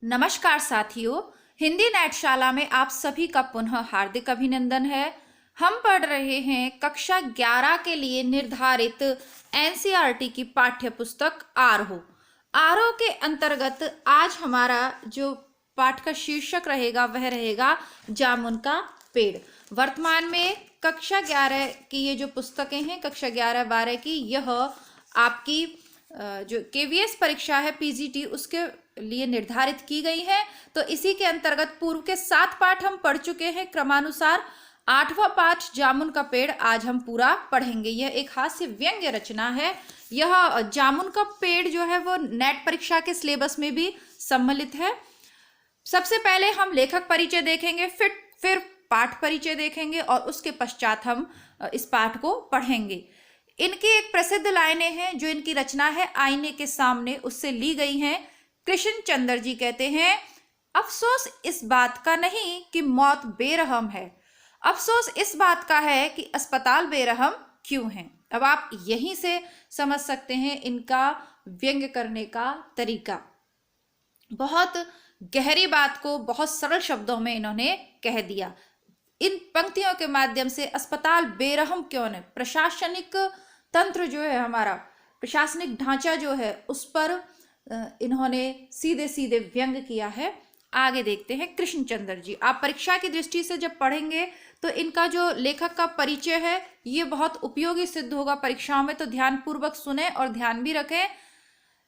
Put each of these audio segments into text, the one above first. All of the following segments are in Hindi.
नमस्कार साथियों, हिंदी नाट्यशाला में आप सभी का पुनः हार्दिक अभिनंदन है। हम पढ़ रहे हैं कक्षा 11 के लिए निर्धारित एनसीईआरटी की पाठ्य पुस्तक आरोह। आरोह के अंतर्गत आज हमारा जो पाठ का शीर्षक रहेगा वह रहेगा जामुन का पेड़। वर्तमान में कक्षा 11 की ये जो पुस्तकें हैं, कक्षा 11-12 की, यह आपकी जो केवीएस परीक्षा है पीजीटी उसके लिए निर्धारित की गई है। तो इसी के अंतर्गत पूर्व के 7 पाठ हम पढ़ चुके हैं क्रमानुसार। 8वां पाठ जामुन का पेड़ आज हम पूरा पढ़ेंगे। यह एक हास्य व्यंग्य रचना है। यह जामुन का पेड़ जो है वो नेट परीक्षा के सिलेबस में भी सम्मिलित है। सबसे पहले हम लेखक परिचय देखेंगे, फिर पाठ परिचय देखेंगे और उसके पश्चात हम इस पाठ को पढ़ेंगे। इनकी एक प्रसिद्ध लाइनें हैं जो इनकी रचना है आईने के सामने, उससे ली गई हैं। कृष्ण चंद्र जी कहते हैं, अफसोस इस बात का नहीं कि मौत बेरहम है, अफसोस इस बात का है कि अस्पताल बेरहम क्यों है। अब आप यहीं से समझ सकते हैं इनका व्यंग्य करने का तरीका। बहुत गहरी बात को बहुत सरल शब्दों में इन्होंने कह दिया। इन पंक्तियों के माध्यम से अस्पताल बेरहम क्यों है, प्रशासनिक तंत्र जो है, हमारा प्रशासनिक ढांचा जो है, उस पर इन्होंने सीधे सीधे व्यंग किया है। आगे देखते हैं कृष्णचंद्र जी। आप परीक्षा की दृष्टि से जब पढ़ेंगे तो इनका जो लेखक का परिचय है ये बहुत उपयोगी सिद्ध होगा परीक्षाओं में, तो ध्यानपूर्वक सुने और ध्यान भी रखें।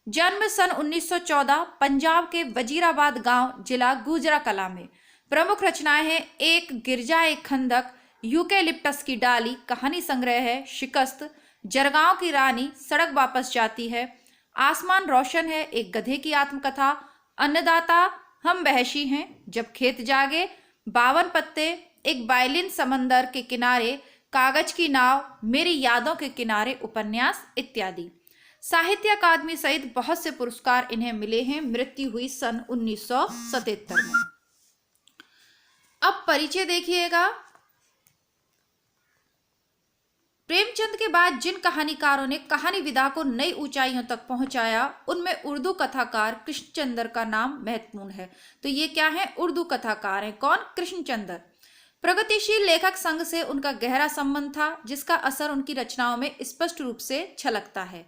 जन्म सन 1914, पंजाब के वजीराबाद गांव, जिला गुजराकला में। प्रमुख रचनाएं हैं एक गिरजा एक खंदक, यूकेलिप्टस की डाली, कहानी संग्रह है शिकस्त, जरगांव की रानी, सड़क वापस जाती है, आसमान रोशन है, एक गधे की आत्मकथा, अन्नदाता, हम वहशी हैं, जब खेत जागे, 52 पत्ते, एक वायलिन, समंदर के किनारे, कागज की नाव, मेरी यादों के किनारे, उपन्यास इत्यादि। साहित्य अकादमी सहित बहुत से पुरस्कार इन्हें मिले हैं। मृत्यु हुई सन 1977 में। अब परिचय देखिएगा। प्रेमचंद के बाद जिन कहानीकारों ने कहानी विधा को नई ऊंचाइयों तक पहुंचाया उनमें उर्दू कथाकार कृष्णचंद्र का नाम महत्वपूर्ण है। तो ये क्या है? उर्दू कथाकार हैं। कौन? कृष्णचंद्र। प्रगतिशील लेखक संघ से उनका गहरा संबंध था जिसका असर उनकी रचनाओं में स्पष्ट रूप से झलकता है।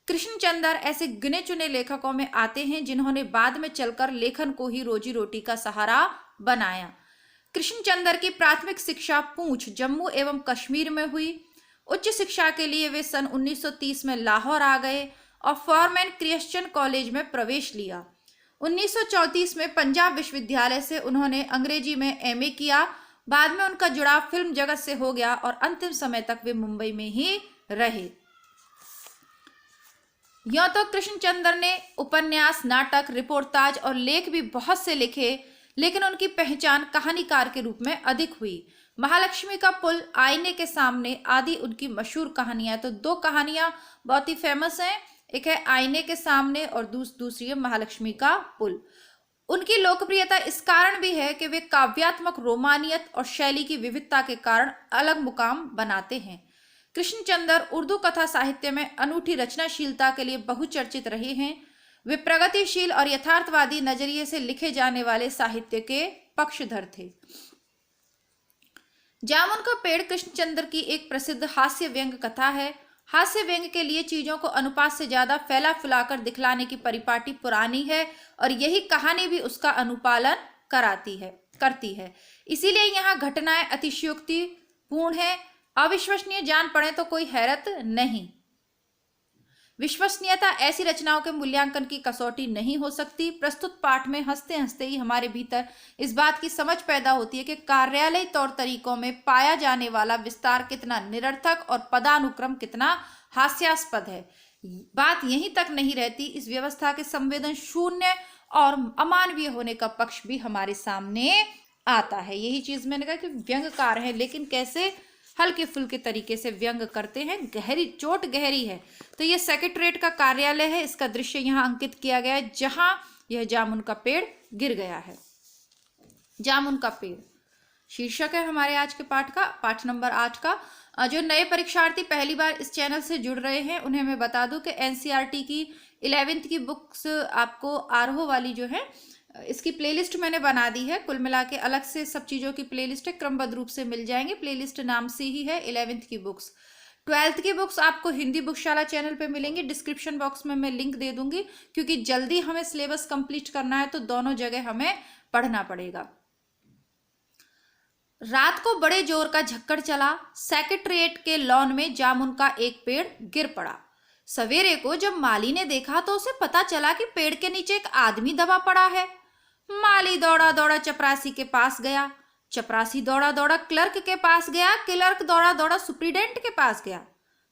कृष्णचंद्र ऐसे गिने चुने लेखकों में आते हैं जिन्होंने बाद में चलकर लेखन को ही रोजी रोटी का सहारा बनाया। कृष्णचंद्र की प्राथमिक शिक्षा पूंछ, जम्मू एवं कश्मीर में हुई। उच्च शिक्षा के लिए वे सन 1930 में लाहौर आ गए और फॉरमैन क्रिश्चियन कॉलेज में प्रवेश लिया। 1934 में पंजाब विश्वविद्यालय से उन्होंने अंग्रेजी में एमए किया। बाद में उनका जुड़ाव फिल्म जगत से हो गया और अंतिम समय तक वे मुंबई में ही रहे। यूं तो कृष्णचंद्र ने उपन्यास, नाटक, रिपोर्टाज और लेख भी बहुत से लिखे, लेकिन उनकी पहचान कहानीकार के रूप में अधिक हुई। महालक्ष्मी का पुल, आईने के सामने आदि उनकी मशहूर कहानियां। तो 2 कहानियां बहुत ही फेमस हैं, एक है आईने के सामने और दूसरी है महालक्ष्मी का पुल। उनकी लोकप्रियता इस कारण भी है कि वे काव्यात्मक रोमानियत और शैली की विविधता के कारण अलग मुकाम बनाते हैं। कृष्णचंद्र उर्दू कथा साहित्य में अनूठी रचनाशीलता के लिए बहुचर्चित रहे हैं। वे प्रगतिशील और यथार्थवादी नजरिए से लिखे जाने वाले साहित्य के पक्षधर थे। जामुन का पेड़ कृष्णचंद्र की एक प्रसिद्ध हास्य व्यंग कथा है। हास्य व्यंग के लिए चीजों को अनुपात से ज्यादा फैला फुलाकर दिखलाने की परिपाटी पुरानी है और यही कहानी भी उसका अनुपालन करती है। इसीलिए यहाँ घटनाएं अतिशयोक्ति पूर्ण है। अविश्वसनीय जान पड़े तो कोई हैरत नहीं। विश्वसनीयता ऐसी रचनाओं के मूल्यांकन की कसौटी नहीं हो सकती। प्रस्तुत पाठ में हंसते हंसते ही हमारे भीतर इस बात की समझ पैदा होती है कि कार्यालय तौर तरीकों में पाया जाने वाला विस्तार कितना निरर्थक और पदानुक्रम कितना हास्यास्पद है। बात यहीं तक नहीं रहती, इस व्यवस्था के संवेदन शून्य और अमानवीय होने का पक्ष भी हमारे सामने आता है। यही चीज मैंने कहा कि व्यंग्यकार है, लेकिन कैसे हल्के फुल्के तरीके से व्यंग करते हैं। गहरी चोट गहरी है। तो ये सेक्रेटरीट का कार्यालय है, इसका दृश्य यहाँ अंकित किया गया है जहां यह जामुन का पेड़ गिर गया है। जामुन का पेड़ शीर्षक है हमारे आज के पाठ का, पाठ नंबर 8 का। जो नए परीक्षार्थी पहली बार इस चैनल से जुड़ रहे हैं उन्हें मैं बता दूं कि एनसीईआरटी की 11वीं की बुक्स आपको आरोह वाली जो है इसकी प्लेलिस्ट मैंने बना दी है, कुल मिला के अलग से सब चीज़ों की प्लेलिस्ट है, क्रमबद्ध रूप से मिल जाएंगे। प्लेलिस्ट नाम से ही है 11th की बुक्स। 12th की बुक्स आपको हिंदी बुकशाला चैनल पे मिलेंगी, डिस्क्रिप्शन बॉक्स में मैं लिंक दे दूंगी, क्योंकि जल्दी हमें सिलेबस कंप्लीट करना है तो दोनों जगह हमें पढ़ना पड़ेगा। रात को बड़े जोर का झक्कड़ चला, सेक्रेटरिएट के लॉन में जामुन का एक पेड़ गिर पड़ा। सवेरे को जब माली ने देखा तो उसे पता चला कि पेड़ के नीचे एक आदमी दबा पड़ा है। माली दौड़ा दौड़ा चपरासी के पास गया, चपरासी दौड़ा दौड़ा क्लर्क के पास गया, क्लर्क दौड़ा दौड़ा सुप्रीडेंट के पास गया,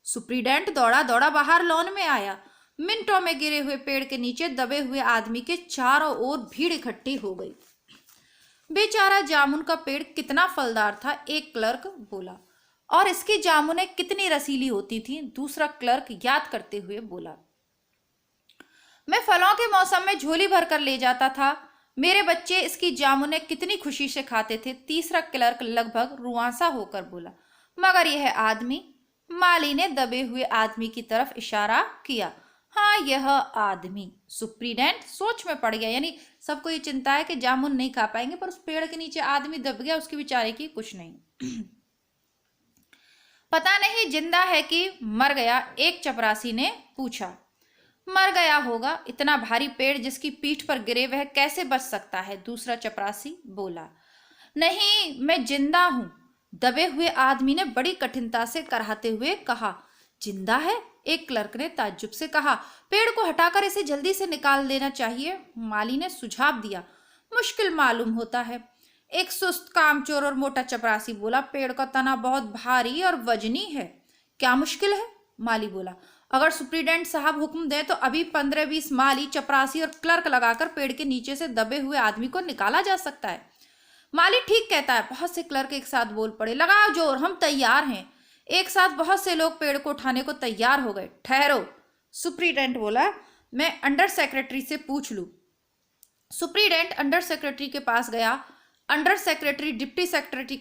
सुप्रीडेंट दौड़ा दौड़ा बाहर लॉन में आया। मिनटों में गिरे हुए पेड़ के नीचे दबे हुए आदमी के चारों ओर भीड़ इकट्ठी हो गई। बेचारा जामुन का पेड़ कितना फलदार था, एक क्लर्क बोला। और इसकी जामुनें कितनी रसीली होती थी, दूसरा क्लर्क याद करते हुए बोला। मैं फलों के मौसम में झोली भरकर ले जाता था, मेरे बच्चे इसकी जामुनें कितनी खुशी से खाते थे, तीसरा क्लर्क लगभग रुआंसा होकर बोला। मगर यह आदमी, माली ने दबे हुए आदमी की तरफ इशारा किया। हाँ, यह आदमी। सुप्रीडेंट सोच में पड़ गया, यानी सबको ये चिंता है कि जामुन नहीं खा पाएंगे, पर उस पेड़ के नीचे आदमी दब गया, उसके बेचारे की कुछ नहीं। पता नहीं जिंदा है कि मर गया, एक चपरासी ने पूछा। मर गया होगा, इतना भारी पेड़ जिसकी पीठ पर गिरे वह कैसे बच सकता है, दूसरा चपरासी बोला। नहीं, मैं जिंदा हूं, दबे हुए आदमी ने बड़ी कठिनता से कराहते हुए कहा। जिंदा है, एक क्लर्क ने ताज्जुब से कहा। पेड़ को हटाकर इसे जल्दी से निकाल देना चाहिए, माली ने सुझाव दिया। मुश्किल मालूम होता है, एक सुस्त कामचोर और मोटा चपरासी बोला। पेड़ का तना बहुत भारी और वजनी है। क्या मुश्किल है, माली बोला। अगर सुप्रीडेंट साहब हुक्म दें तो अभी 15-20 माली, चपरासी और क्लर्क लगाकर पेड़ के नीचे से दबे हुए आदमी को निकाला जा सकता है। माली ठीक कहता है, बहुत से क्लर्क एक साथ बोल पड़े। लगाओ जोर, हम तैयार हैं। एक साथ बहुत से लोग पेड़ को उठाने को तैयार हो गए। ठहरो, सुप्रीडेंट बोला, मैं अंडर सेक्रेटरी से पूछ लूं। सुप्रीडेंट अंडर सेक्रेटरी के पास गया। अंडर सेक्रेटरी डिप्टी सेक्रेटरी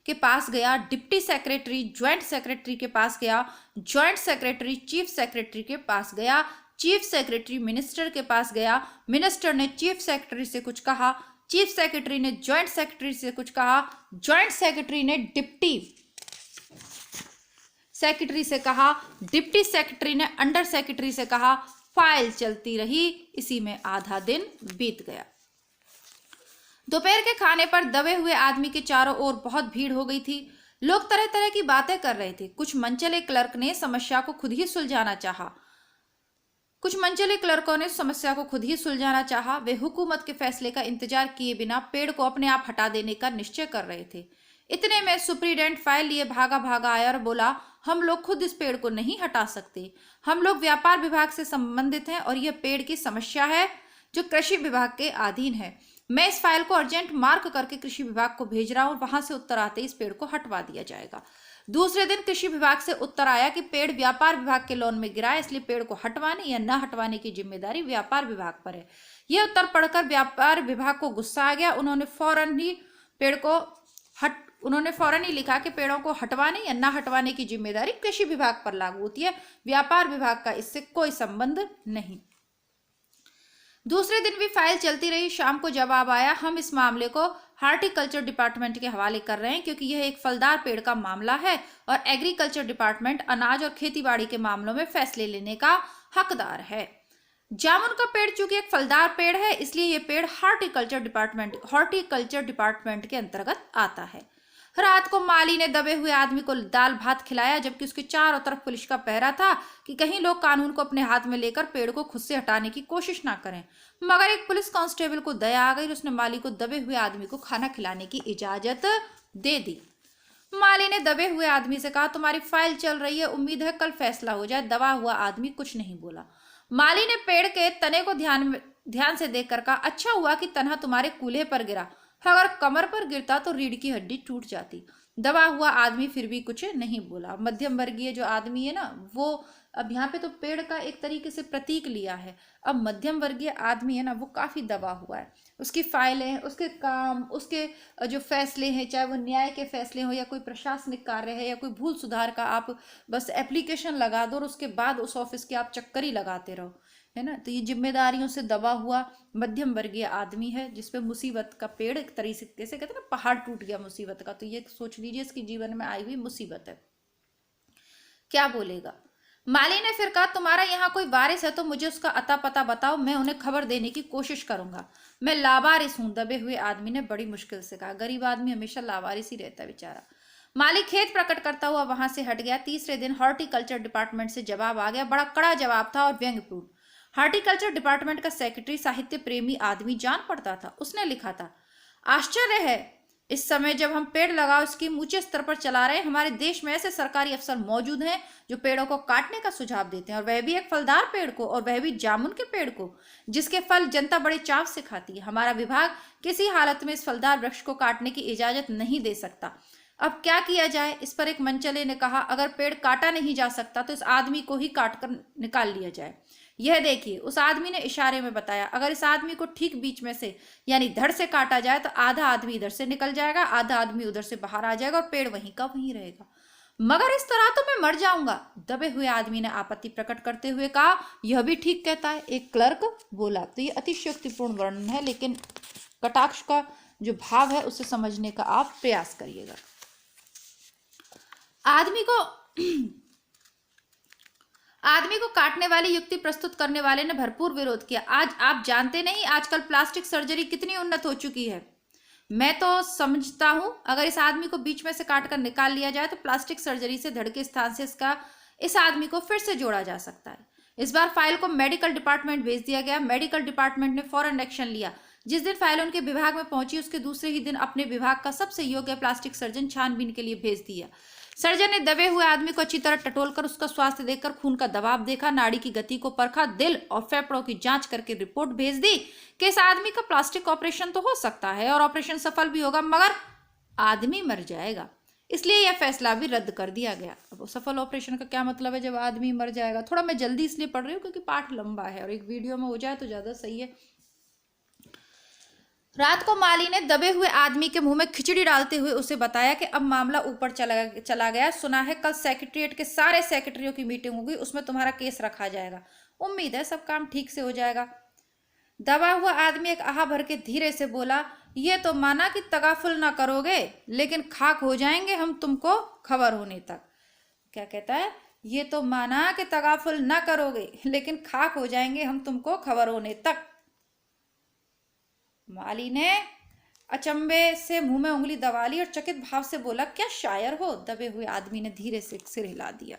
के पास गया, डिप्टी सेक्रेटरी ज्वाइंट सेक्रेटरी के पास गया, ज्वाइंट सेक्रेटरी चीफ सेक्रेटरी के पास गया, चीफ सेक्रेटरी मिनिस्टर के पास गया, मिनिस्टर ने चीफ सेक्रेटरी से कुछ कहा, चीफ सेक्रेटरी ने ज्वाइंट सेक्रेटरी से कुछ कहा, ज्वाइंट सेक्रेटरी ने डिप्टी सेक्रेटरी से कहा, डिप्टी सेक्रेटरी ने अंडर सेक्रेटरी से कहा। फाइल चलती रही, इसी में आधा दिन बीत गया। दोपहर के खाने पर दबे हुए आदमी के चारों ओर बहुत भीड़ हो गई थी। लोग तरह तरह की बातें कर रहे थे। कुछ मनचले क्लर्कों ने समस्या को खुद ही सुलझाना चाहा। वे हुकूमत के फैसले का इंतजार किए बिना पेड़ को अपने आप हटा देने का निश्चय कर रहे थे। इतने में सुप्रीडेंट फाइल लिए भागा भागा आया और बोला, हम लोग खुद इस पेड़ को नहीं हटा सकते। हम लोग व्यापार विभाग से संबंधित हैं और यह पेड़ की समस्या है जो कृषि विभाग के अधीन है। मैं इस फाइल को अर्जेंट मार्क करके कृषि विभाग को भेज रहा हूं, वहां से उत्तर आते इस पेड़ को हटवा दिया जाएगा। दूसरे दिन कृषि विभाग से उत्तर आया कि पेड़ व्यापार विभाग के लॉन में गिरा है, इसलिए पेड़ को हटवाने या न हटवाने की जिम्मेदारी व्यापार विभाग पर है। यह उत्तर पढ़कर व्यापार विभाग को गुस्सा आ गया। उन्होंने फौरन ही लिखा कि पेड़ों को हटवाने या न हटवाने की जिम्मेदारी कृषि विभाग पर लागू होती है, व्यापार विभाग का इससे कोई संबंध नहीं। दूसरे दिन भी फाइल चलती रही। शाम को जवाब आया, हम इस मामले को हार्टिकल्चर डिपार्टमेंट के हवाले कर रहे हैं, क्योंकि यह एक फलदार पेड़ का मामला है और एग्रीकल्चर डिपार्टमेंट अनाज और खेतीबाड़ी के मामलों में फैसले लेने का हकदार है। जामुन का पेड़ चूंकि एक फलदार पेड़ है, इसलिए यह पेड़ हार्टिकल्चर डिपार्टमेंट के अंतर्गत आता है। रात को माली ने दबे हुए आदमी को दाल भात खिलाया, जबकि उसके चारों तरफ पुलिस का पहरा था कि कहीं लोग कानून को अपने हाथ में लेकर पेड़ को खुद से हटाने की कोशिश ना करें। मगर एक पुलिस कांस्टेबल को दया आ गई, उसने माली को दबे हुए आदमी को खाना खिलाने की इजाजत दे दी। माली ने दबे हुए आदमी से कहा, तुम्हारी फाइल चल रही है, उम्मीद है कल फैसला हो जाए। दबा हुआ आदमी कुछ नहीं बोला। माली ने पेड़ के तने को ध्यान से देखकर कहा, अच्छा हुआ कि तना तुम्हारे कूल्हे पर गिरा, अगर कमर पर गिरता तो रीढ़ की हड्डी टूट जाती। दबा हुआ आदमी फिर भी कुछ नहीं बोला। मध्यम वर्गीय जो आदमी है ना, वो अब यहाँ पे तो पेड़ का एक तरीके से प्रतीक लिया है। अब मध्यम वर्गीय आदमी है ना, वो काफी दबा हुआ है। उसकी फाइलें, उसके काम, उसके जो फैसले हैं, चाहे वो न्याय के फैसले हो या कोई प्रशासनिक कार्य है या कोई भूल सुधार का, आप बस एप्लीकेशन लगा दो और उसके बाद उस ऑफिस के आप चक्कर ही लगाते रहो। है ना। तो ये जिम्मेदारियों से दबा हुआ मध्यम वर्गीय आदमी है, जिसपे मुसीबत का पेड़ एक तरीके से कहते हैं ना, पहाड़ टूट गया मुसीबत का। तो ये सोच लीजिए इसकी जीवन में आई हुई मुसीबत है। क्या बोलेगा? माली ने फिर कहा, तुम्हारा यहाँ कोई वारिस है तो मुझे उसका अता पता बताओ, मैं उन्हें खबर देने की कोशिश करूंगा। मैं लावारिस हूं, दबे हुए आदमी ने बड़ी मुश्किल से कहा। गरीब आदमी हमेशा लावारिस ही रहता है बेचारा। माली खेद प्रकट करता हुआ वहां से हट गया। तीसरे दिन हॉर्टिकल्चर डिपार्टमेंट से जवाब आ गया। बड़ा कड़ा जवाब था और व्यंग्यपूर्ण। हॉर्टिकल्चर डिपार्टमेंट का सेक्रेटरी साहित्य प्रेमी आदमी जान पड़ता था। उसने लिखा था, आश्चर्य है, इस समय जब हम पेड़ लगाओ स्कीम ऊंचे स्तर पर चला रहे हैं, हमारे देश में ऐसे सरकारी अफसर मौजूद हैं जो पेड़ों को काटने का सुझाव देते हैं, और वह भी एक फलदार पेड़ को, और वह भी जामुन के पेड़ को, जिसके फल जनता बड़े चाव से खाती है। हमारा विभाग किसी हालत में इस फलदार वृक्ष को काटने की इजाजत नहीं दे सकता। अब क्या किया जाए? इस पर एक मंचले ने कहा, अगर पेड़ काटा नहीं जा सकता तो इस आदमी को ही काट कर निकाल लिया जाए। यह देखिए, उस आदमी ने इशारे में बताया, अगर इस आदमी को ठीक बीच में से यानी धड़ से काटा जाए तो आधा आदमी इधर से निकल जाएगा, आधा आदमी उधर से बाहर आ जाएगा और पेड़ वहीं का वहीं रहेगा। मगर इस तरह तो मैं मर जाऊंगा, दबे हुए आदमी ने आपत्ति प्रकट करते हुए कहा। यह भी ठीक कहता है, एक क्लर्क बोला। तो ये अतिशयोक्तिपूर्ण वर्णन है, लेकिन कटाक्ष का जो भाव है उसे समझने का आप प्रयास करिएगा। आदमी को काटने वाली युक्ति प्रस्तुत करने वाले ने भरपूर विरोध किया। आज आप जानते नहीं, आजकल प्लास्टिक सर्जरी कितनी उन्नत हो चुकी है। मैं तो समझता हूं अगर इस आदमी को बीच में से काटकर निकाल लिया जाए तो प्लास्टिक सर्जरी से धड़ के स्थान से इस आदमी को फिर से जोड़ा जा सकता है। इस बार फाइल को मेडिकल डिपार्टमेंट भेज दिया गया। मेडिकल डिपार्टमेंट ने फौरन एक्शन लिया। जिस दिन फाइल उनके विभाग में पहुंची, उसके दूसरे ही दिन अपने विभाग का सबसे योग्य प्लास्टिक सर्जन छानबीन के लिए भेज दिया। सर्जन ने दबे हुए आदमी को अच्छी तरह टटोलकर उसका स्वास्थ्य देखकर, खून का दबाव देखा, नाड़ी की गति को परखा, दिल और फेफड़ों की जांच करके रिपोर्ट भेज दी कि इस आदमी का प्लास्टिक ऑपरेशन तो हो सकता है और ऑपरेशन सफल भी होगा, मगर आदमी मर जाएगा। इसलिए यह फैसला भी रद्द कर दिया गया। अब सफल ऑपरेशन का क्या मतलब है जब आदमी मर जाएगा? थोड़ा मैं जल्दी इसलिए पढ़ रही हूँ क्योंकि पाठ लंबा है और एक वीडियो में हो जाए तो ज्यादा सही है। रात को माली ने दबे हुए आदमी के मुंह में खिचड़ी डालते हुए उसे बताया कि अब मामला ऊपर चला गया। सुना है कल सेक्रेटरीट के सारे सेक्रेटरियों की मीटिंग होगी, उसमें तुम्हारा केस रखा जाएगा। उम्मीद है सब काम ठीक से हो जाएगा। दबा हुआ आदमी एक आह भर के धीरे से बोला, ये तो माना कि तगाफुल ना करोगे, लेकिन खाक हो जाएंगे हम तुमको खबर होने तक। क्या कहता है? ये तो माना कि तगाफुल ना करोगे, लेकिन खाक हो जाएंगे हम तुमको खबर होने तक। माली ने अचंबे से मुंह में उंगली दबा ली और चकित भाव से बोला, क्या शायर हो? दबे हुए आदमी ने धीरे से सिर हिला दिया।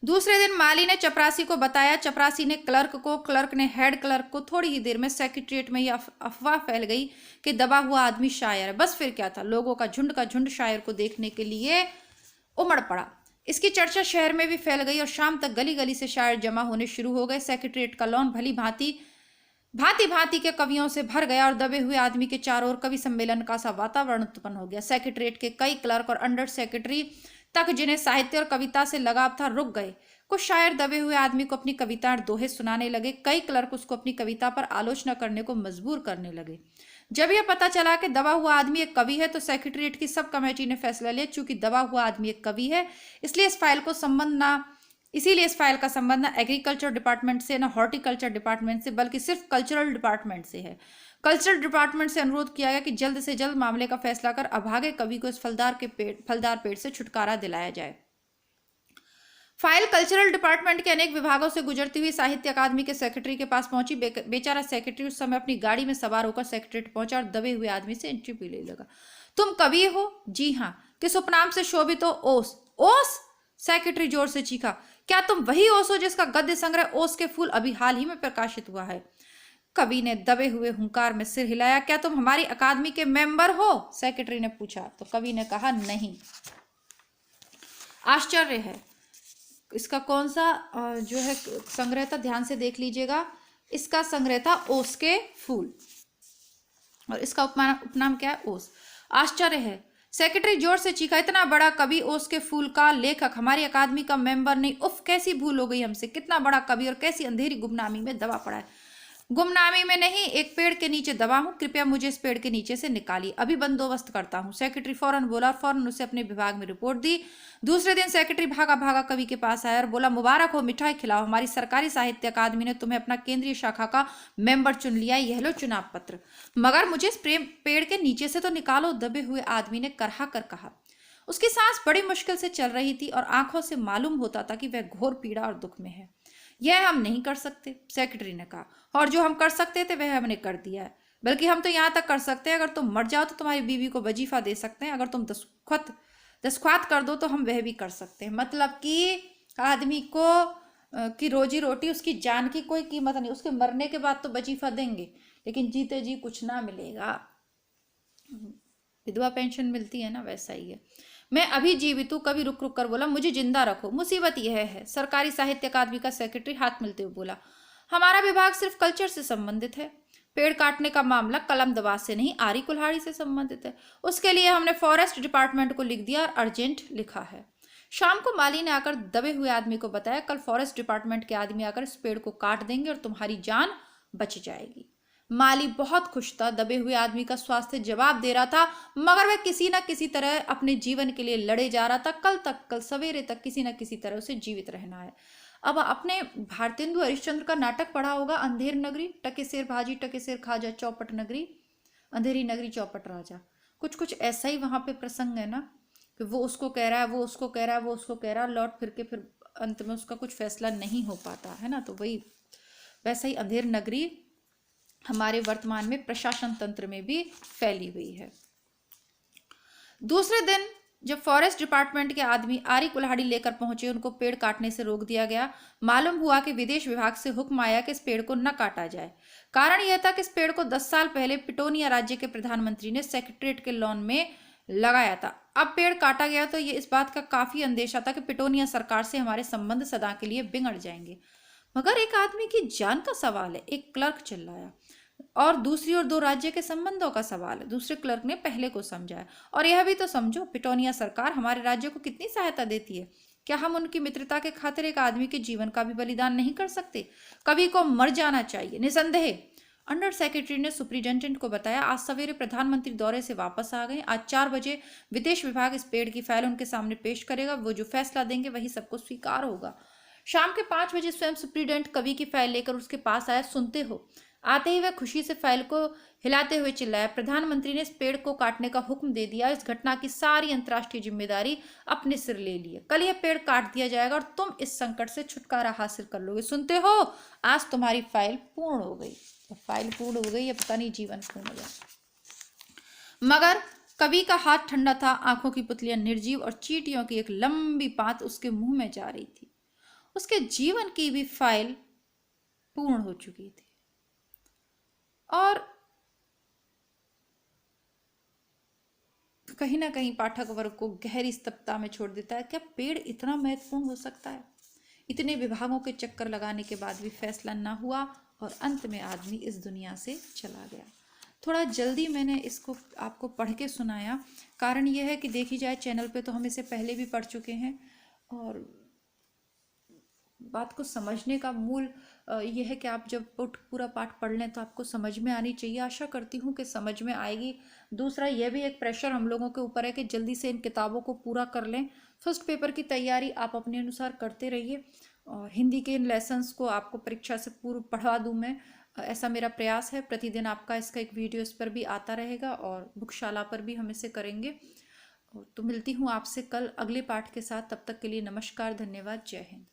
दूसरे दिन माली ने चपरासी को बताया। चपरासी ने क्लर्क को, क्लर्क ने हेड क्लर्क को। थोड़ी ही देर में सेक्रेटरीट में यह अफवाह फैल गई कि दबा हुआ आदमी शायर है। बस फिर क्या था, लोगों का झुंड शायर को देखने के लिए उमड़ पड़ा। इसकी चर्चा शहर में भी फैल गई और शाम तक गली गली से शायर जमा होने शुरू हो गए। सेक्रेटरीट का लॉन भली भांति भांति के कवियों से भर गया और दबे हुए आदमी के चारों ओर कवि सम्मेलन का सा वातावरण उत्पन्न हो गया। सेक्रेटरीट के कई क्लर्क और अंडर सेक्रेटरी तक जिन्हें साहित्य और कविता से लगाव था रुक गए। कुछ शायर दबे हुए आदमी को अपनी कविता और दोहे सुनाने लगे। कई क्लर्क उसको अपनी कविता पर आलोचना करने को मजबूर करने लगे। जब यह पता चला कि दबा हुआ आदमी एक कवि है तो सेक्रेटरीट की सब कमेटी ने फैसला लिया, चूंकि दबा हुआ आदमी एक कवि है इसीलिए इस फाइल का संबंध ना एग्रीकल्चर डिपार्टमेंट से, ना हॉर्टिकल्चर डिपार्टमेंट से, बल्कि सिर्फ कल्चरल डिपार्टमेंट से है। कल्चरल डिपार्टमेंट से अनुरोध किया गया कि जल्द से जल्द मामले का फैसला कर अभागे कवि को इस फलदार पेड़ से छुटकारा दिलाया जाए। फाइल कल्चरल डिपार्टमेंट के अनेक विभागों से गुजरती हुई साहित्य अकादमी के सेक्रेटरी के पास पहुंची। बेचारा सेक्रेटरी उस समय अपनी गाड़ी में सवार होकर सेक्रेटरीट पहुंचा और दबे हुए आदमी से इंटरव्यू ले लगा। तुम कवि हो? जी हाँ। किस उपनाम से शोभित हो? ओस। ओस? सेक्रेटरी जोर से चीखा, क्या तुम वही ओस हो जिसका गद्य संग्रह ओस के फूल अभी हाल ही में प्रकाशित हुआ है? कवि ने दबे हुए हुंकार में सिर हिलाया। क्या तुम हमारी अकादमी के मेंबर हो? सेक्रेटरी ने पूछा। तो कवि ने कहा, नहीं। आश्चर्य है, इसका कौन सा जो है संग्रह था, ध्यान से देख लीजिएगा। इसका संग्रह था ओस के फूल और इसका उपनाम क्या है? ओस। आश्चर्य है, सेक्रेटरी जोर से चीखा, इतना बड़ा कवि, ओस के फूल का लेखक, हमारी अकादमी का मेंबर नहीं? उफ, कैसी भूल हो गई हमसे। कितना बड़ा कवि और कैसी अंधेरी गुमनामी में दबा पड़ा है। गुमनामी में नहीं, एक पेड़ के नीचे दबा हूं, कृपया मुझे इस पेड़ के नीचे से निकालिए, अभी बंदोबस्त करता हूं। सेक्रेटरी फौरन बोला और फौरन उसे अपने विभाग में रिपोर्ट दी। दूसरे दिन सेक्रेटरी भागा भागा कवि के पास आया और बोला, मुबारक हो, मिठाई खिलाओ, हमारी सरकारी साहित्य अकादमी ने तुम्हें अपना केंद्रीय शाखा का मेंबर चुन लिया, यह लो चुनाव पत्र, मगर मुझे इस पेड़ के नीचे से तो निकालो, दबे हुए आदमी ने करहा कर कहा। उसकी सांस बड़ी मुश्किल से चल रही थी और आंखों से मालूम होता था कि वह घोर पीड़ा और दुख में है। यह हम नहीं कर सकते, सेक्रेटरी ने कहा, और जो हम कर सकते थे वह हमने कर दिया है। बल्कि हम तो यहाँ तक कर सकते हैं, अगर तुम मर जाओ तो तुम्हारी बीवी को वजीफा दे सकते हैं, अगर तुम दस्तखत कर दो तो हम वह भी कर सकते हैं। मतलब कि आदमी को की रोजी रोटी, उसकी जान की कोई कीमत नहीं, उसके मरने के बाद तो वजीफा देंगे, लेकिन जीते जी कुछ ना मिलेगा। विधवा पेंशन मिलती है ना, वैसा ही है। मैं अभी जीवित हूं, कभी रुक रुक कर बोला, मुझे जिंदा रखो, मुसीबत यह है। सरकारी साहित्य अकादमी का सेक्रेटरी हाथ मिलते हुए बोला, हमारा विभाग सिर्फ कल्चर से संबंधित है, पेड़ काटने का मामला कलम दबाज से नहीं, आरी कुल्हाड़ी से संबंधित है। उसके लिए हमने फॉरेस्ट डिपार्टमेंट को लिख दिया और अर्जेंट लिखा है। शाम को माली ने आकर दबे हुए आदमी को बताया, कल फॉरेस्ट डिपार्टमेंट के आदमी आकर इस पेड़ को काट देंगे और तुम्हारी जान बच जाएगी। माली बहुत खुश था, दबे हुए आदमी का स्वास्थ्य जवाब दे रहा था, मगर वह किसी न किसी तरह अपने जीवन के लिए लड़े जा रहा था। कल सवेरे तक किसी न किसी तरह उसे जीवित रहना है। अब आपने भारतेंदु हरिश्चंद्र का नाटक पढ़ा होगा, अंधेर नगरी, टके शेर भाजी टके शेर खाजा, चौपट नगरी, अंधेरी नगरी चौपट राजा। कुछ ऐसा ही वहां पे प्रसंग है ना, कि वो उसको कह रहा है, वो उसको कह रहा है, वो उसको कह रहा है, लौट फिर के फिर अंत में उसका कुछ फैसला नहीं हो पाता है ना। तो वही वैसा ही अंधेर नगरी हमारे वर्तमान में प्रशासन तंत्र में भी फैली हुई है। दूसरे दिन जब फॉरेस्ट डिपार्टमेंट के आदमी आरी कुल्हाड़ी लेकर पहुंचे, उनको पेड़ काटने से रोक दिया गया। मालूम हुआ कि विदेश विभाग से हुक्म आया कि इस पेड़ को न काटा जाए। कारण यह था कि इस पेड़ को 10 साल पहले पिटोनिया राज्य के प्रधानमंत्री ने सेक्रेटरीट के लॉन में लगाया था। अब पेड़ काटा गया तो ये इस बात का काफी अंदेशा था कि पिटोनिया सरकार से हमारे संबंध सदा के लिए बिगड़ जाएंगे। मगर एक आदमी की जान का सवाल है, एक क्लर्क चिल्लाया, और दूसरी ओर 2 राज्य के संबंधों का सवाल है। दूसरे क्लर्क ने पहले को समझाया, और यह भी तो समझो, पिटोनिया सरकार हमारे राज्य को कितनी सहायता देती है, क्या हम उनकी मित्रता के खातिर एक आदमी के जीवन का भी बलिदान नहीं कर सकते? कवि को मर जाना चाहिए, निसंदेह। अंडर सेक्रेटरी ने सुप्रिंटेंडेंट को बताया, आज सवेरे प्रधानमंत्री दौरे से वापस आ गए। आज 4 बजे विदेश विभाग इस पेड़ की फाइल उनके सामने पेश करेगा, वो जो फैसला देंगे वही सबको स्वीकार होगा। शाम के 5 बजे स्वयं सुप्रिंटेंडेंट कवि की फाइल लेकर उसके पास आया। सुनते हो? आते ही वह खुशी से फाइल को हिलाते हुए चिल्लाया, प्रधानमंत्री ने इस पेड़ को काटने का हुक्म दे दिया। इस घटना की सारी अंतर्राष्ट्रीय जिम्मेदारी अपने सिर ले ली है। कल यह पेड़ काट दिया जाएगा और तुम इस संकट से छुटकारा हासिल कर लोगे। सुनते हो? आज तुम्हारी फाइल पूर्ण हो गई। फाइल पूर्ण हो गई या पता नहीं जीवन पूर्ण हो गया। मगर कवि का हाथ ठंडा था, आंखों की पुतलियां निर्जीव और चींटियों की एक लंबी पात उसके मुंह में जा रही थी। उसके जीवन की भी फाइल पूर्ण हो चुकी थी। और कहीं ना कहीं पाठक वर्ग को गहरी स्तब्धता में छोड़ देता है। क्या पेड़ इतना महत्वपूर्ण हो सकता है? इतने विभागों के चक्कर लगाने के बाद भी फैसला ना हुआ और अंत में आदमी इस दुनिया से चला गया। थोड़ा जल्दी मैंने इसको आपको पढ़ के सुनाया, कारण यह है कि देखी जाए चैनल पे तो हम इसे पहले भी पढ़ चुके हैं, और बात को समझने का मूल यह है कि आप जब पूरा पाठ पढ़ लें तो आपको समझ में आनी चाहिए। आशा करती हूँ कि समझ में आएगी। दूसरा यह भी एक प्रेशर हम लोगों के ऊपर है कि जल्दी से इन किताबों को पूरा कर लें। फर्स्ट पेपर की तैयारी आप अपने अनुसार करते रहिए, और हिंदी के इन लेसन्स को आपको परीक्षा से पूर्व पढ़ा दूँ मैं, ऐसा मेरा प्रयास है। प्रतिदिन आपका इसका एक वीडियो इस पर भी आता रहेगा, और बुकशाला पर भी हम इसे करेंगे। तो मिलती हूँ आपसे कल अगले पाठ के साथ। तब तक के लिए नमस्कार, धन्यवाद, जय हिंद।